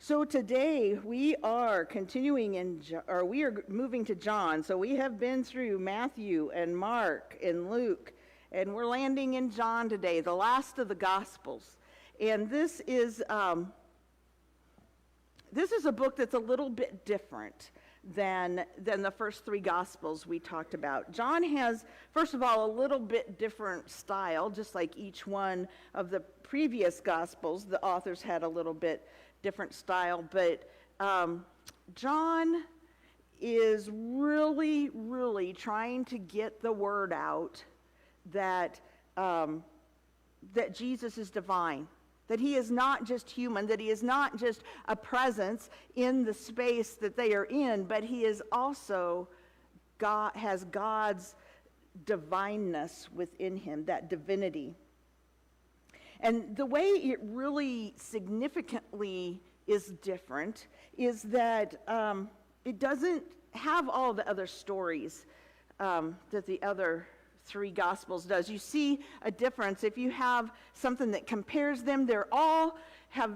So today we are we are moving to John. So we have been through Matthew and Mark and Luke, and we're landing in John today, the last of the Gospels. And this is a book that's a little bit different than the first three Gospels we talked about. John has, first of all, a little bit different style, just like each one of the previous Gospels. The authors had a little bit different style, but John is really trying to get the word out that that Jesus is divine, that he is not just human, that he is not just a presence in the space that they are in, but he is also God, has God's divineness within him, that divinity. And the way it really significantly is different is that it doesn't have all the other stories that the other three Gospels does. You see a difference. If you have something that compares them, they're all have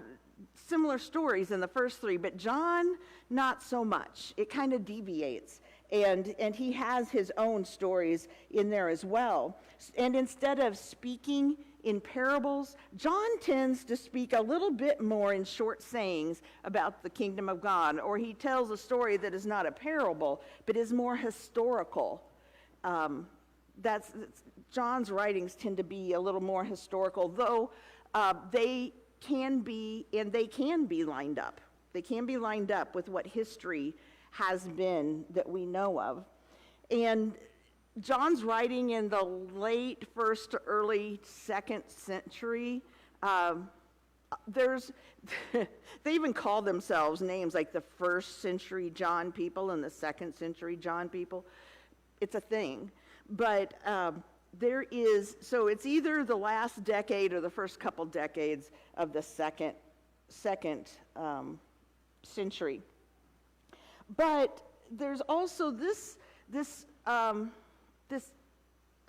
similar stories in the first three, but John, not so much. It kind of deviates. And he has his own stories in there as well. And instead of speaking in parables, John tends to speak a little bit more in short sayings about the kingdom of God, or he tells a story that is not a parable, but is more historical. John's writings tend to be a little more historical, though they can be lined up. They can be lined up with what history has been that we know of. And John's writing in the late first to early second century. They even call themselves names like the first century John people and the second century John people. It's a thing. But so it's either the last decade or the first couple decades of the second century. But there's also this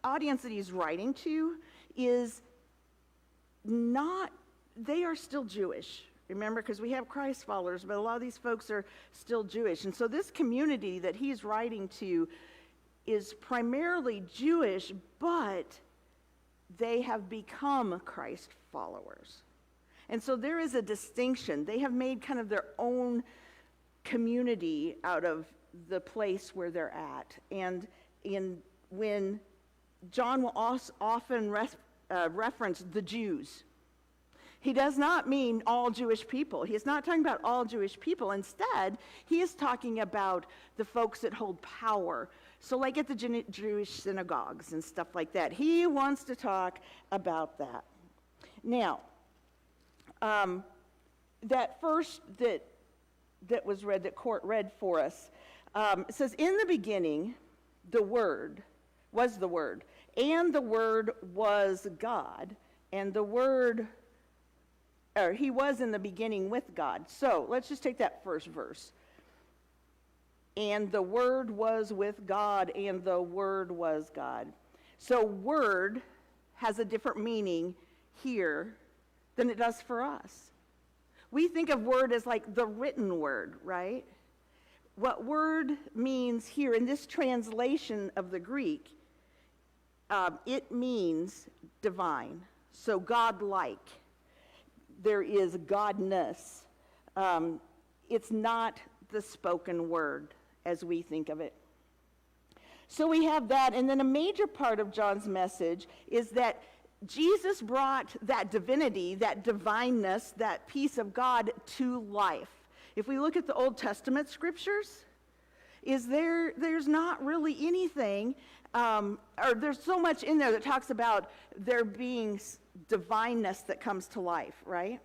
audience that he's writing to is not, they are still Jewish. Remember, because we have Christ followers, but a lot of these folks are still Jewish. And so this community that he's writing to is primarily Jewish, but they have become Christ followers. And so there is a distinction. They have made kind of their own community out of the place where they're at. And when John will often reference the Jews, he does not mean all Jewish people. He is not talking about all Jewish people. Instead, he is talking about the folks that hold power. So like at the Jewish synagogues and stuff like that. He wants to talk about that. Now, that first that was read, that Court read for us, it says, in the beginning, the Word was the Word, and the Word was God, and the Word, or he was in the beginning with God. So let's just take that first verse. And the Word was with God, and the Word was God. So word has a different meaning here than it does for us. We think of word as like the written word, right? What word means here in this translation of the Greek, it means divine, so God-like. There is godness. It's not the spoken word as we think of it. So we have that, and then a major part of John's message is that Jesus brought that divinity, that divineness, that peace of God to life. If we look at the Old Testament scriptures, there's not really anything, or there's so much in there that talks about there being divineness that comes to life, right?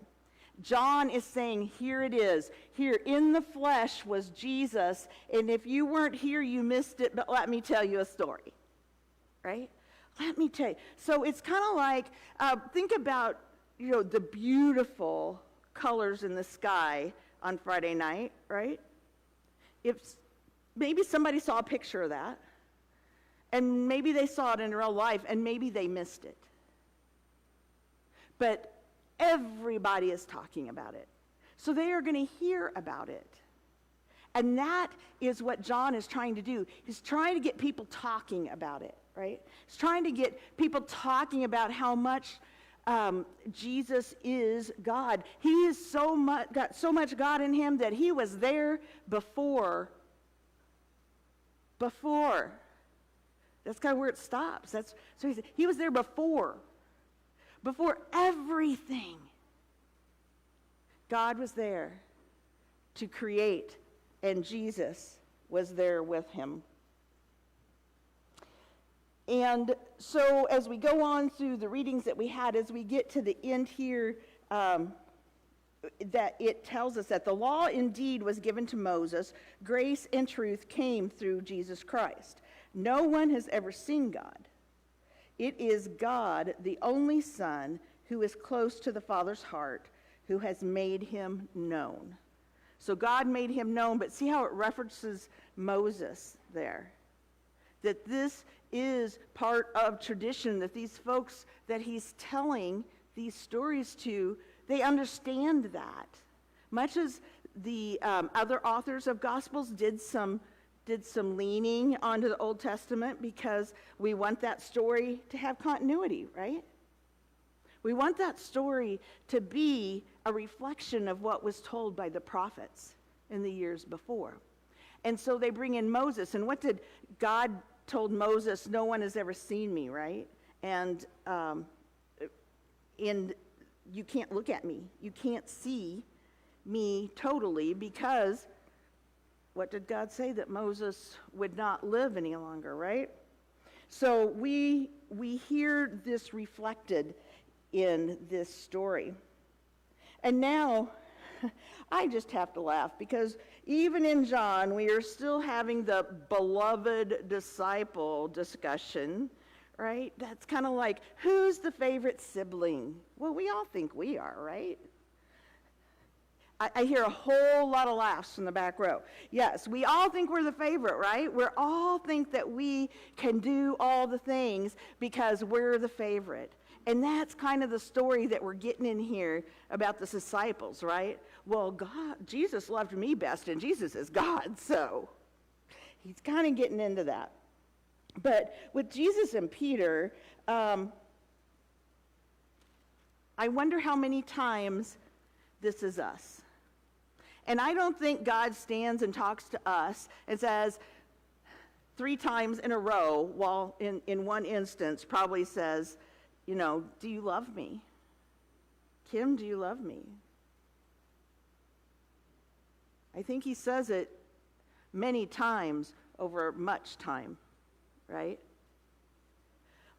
John is saying, here it is. Here in the flesh was Jesus, and if you weren't here, you missed it, but let me tell you a story, right? Let me tell you. So it's kind of like, think about, the beautiful colors in the sky on Friday night, right? If maybe somebody saw a picture of that, and maybe they saw it in real life, and maybe they missed it. But everybody is talking about it. So they are going to hear about it. And that is what John is trying to do. He's trying to get people talking about it, right? He's trying to get people talking about how much Jesus is God. He is got so much God in him that he was there before. That's kind of where it stops. So he was there before everything. God was there to create, and Jesus was there with him. And so as we go on through the readings that we had, as we get to the end here, that it tells us that the law indeed was given to Moses, grace and truth came through Jesus Christ. No one has ever seen God. It is God, the only Son, who is close to the Father's heart, who has made him known. So God made him known, but see how it references Moses there? That this is part of tradition, that these folks that he's telling these stories to, they understand that. Much as the other authors of Gospels did some leaning onto the Old Testament, because we want that story to have continuity, right? We want that story to be a reflection of what was told by the prophets in the years before. And so they bring in Moses. And what did God told Moses? No one has ever seen me, right? And you can't look at me. You can't see me totally, because what did God say? That Moses would not live any longer, right? So we hear this reflected in this story. And now, I just have to laugh, because even in John, we are still having the beloved disciple discussion, right? That's kind of like, who's the favorite sibling? Well, we all think we are, right? I hear a whole lot of laughs in the back row. Yes, we all think we're the favorite, right? We all think that we can do all the things because we're the favorite. And that's kind of the story that we're getting in here about the disciples, right? Well, Jesus loved me best, and Jesus is God, so he's kind of getting into that. But with Jesus and Peter, I wonder how many times this is us. And I don't think God stands and talks to us and says 3 times in a row, while in one instance probably says, you know, do you love me? Kim, do you love me? I think he says it many times over much time, right?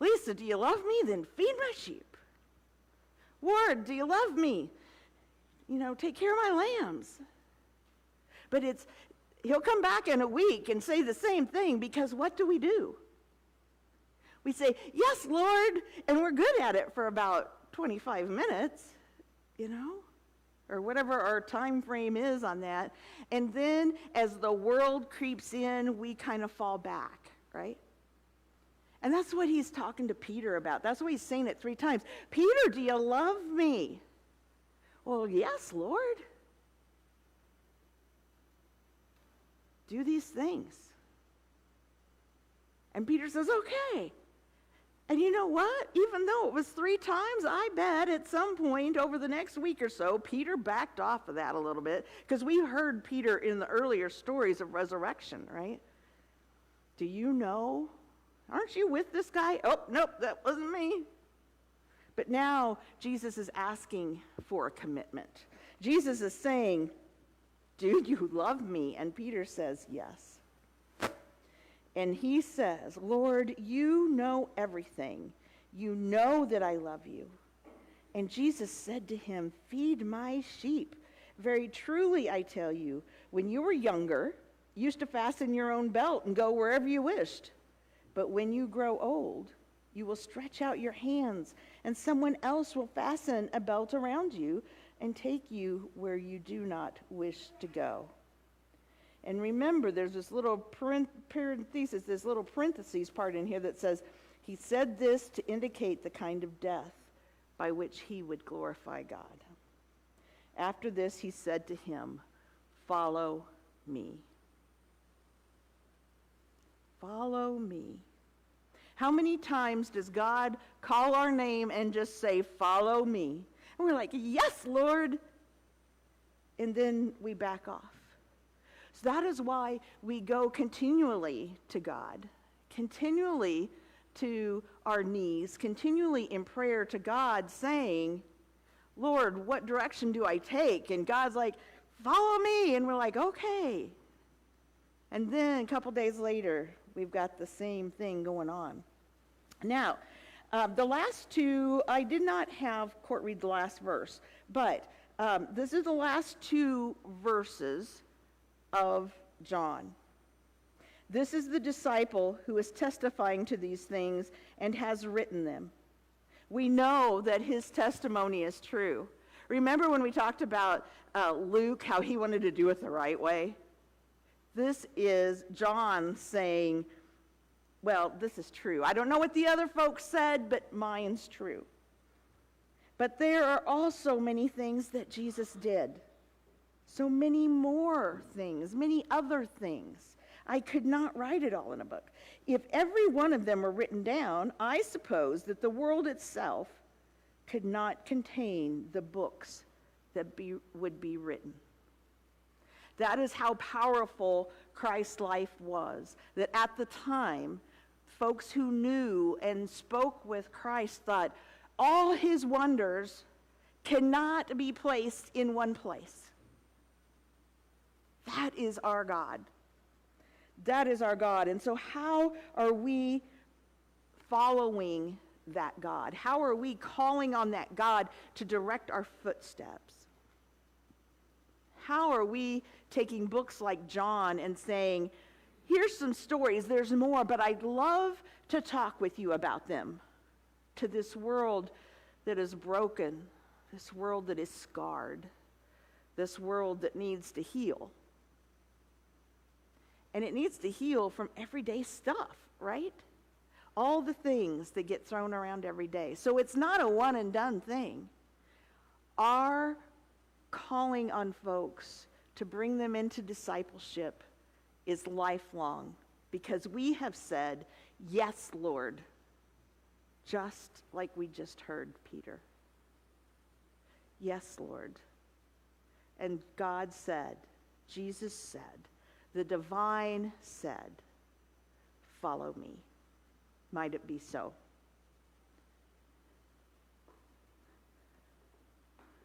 Lisa, do you love me? Then feed my sheep. Ward, do you love me? You know, take care of my lambs. But he'll come back in a week and say the same thing, because what do? We say, yes, Lord, and we're good at it for about 25 minutes, you know, or whatever our time frame is on that. And then as the world creeps in, we kind of fall back, right? And that's what he's talking to Peter about. That's why he's saying it 3 times. Peter, do you love me? Well, yes, Lord. Do these things. And Peter says, okay. And you know what? Even though it was 3 times, I bet at some point over the next week or so, Peter backed off of that a little bit, because we heard Peter in the earlier stories of resurrection, right? Do you know? Aren't you with this guy? Oh, nope, that wasn't me. But now Jesus is asking for a commitment. Jesus is saying, do you love me? And Peter says, yes. And he says, Lord, you know everything. You know that I love you. And Jesus said to him, feed my sheep. Very truly, I tell you, when you were younger, you used to fasten your own belt and go wherever you wished. But when you grow old, you will stretch out your hands, and someone else will fasten a belt around you and take you where you do not wish to go. And remember, there's this little parenthesis, this little parentheses part in here that says, he said this to indicate the kind of death by which he would glorify God. After this, he said to him, "Follow me." Follow me. How many times does God call our name and just say, "Follow me"? And we're like, "Yes, Lord." And then we back off. So that is why we go continually to God, continually to our knees, continually in prayer to God, saying, "Lord, what direction do I take?" And God's like, "Follow me." And we're like, "Okay." And then a couple days later, we've got the same thing going on. Now, the last two, I did not have Court read the last verse, but this is the last two verses of John. This is the disciple who is testifying to these things and has written them. We know that his testimony is true. Remember when we talked about Luke, how he wanted to do it the right way? This is John saying, well, this is true. I don't know what the other folks said, but mine's true. But there are also many things that Jesus did. So many more things, many other things. I could not write it all in a book. If every one of them were written down, I suppose that the world itself could not contain the books that would be written. That is how powerful Christ's life was. That at the time, folks who knew and spoke with Christ thought all his wonders cannot be placed in one place. That is our God. That is our God. And so how are we following that God? How are we calling on that God to direct our footsteps? How are we taking books like John and saying, here's some stories, there's more, but I'd love to talk with you about them, to this world that is broken, this world that is scarred, this world that needs to heal. And it needs to heal from everyday stuff, right? All the things that get thrown around every day. So it's not a one and done thing. Our calling on folks to bring them into discipleship is lifelong, because we have said, "Yes, Lord," just like we just heard Peter. Yes, Lord. And God said, Jesus said, the divine said, "Follow me." Might it be so.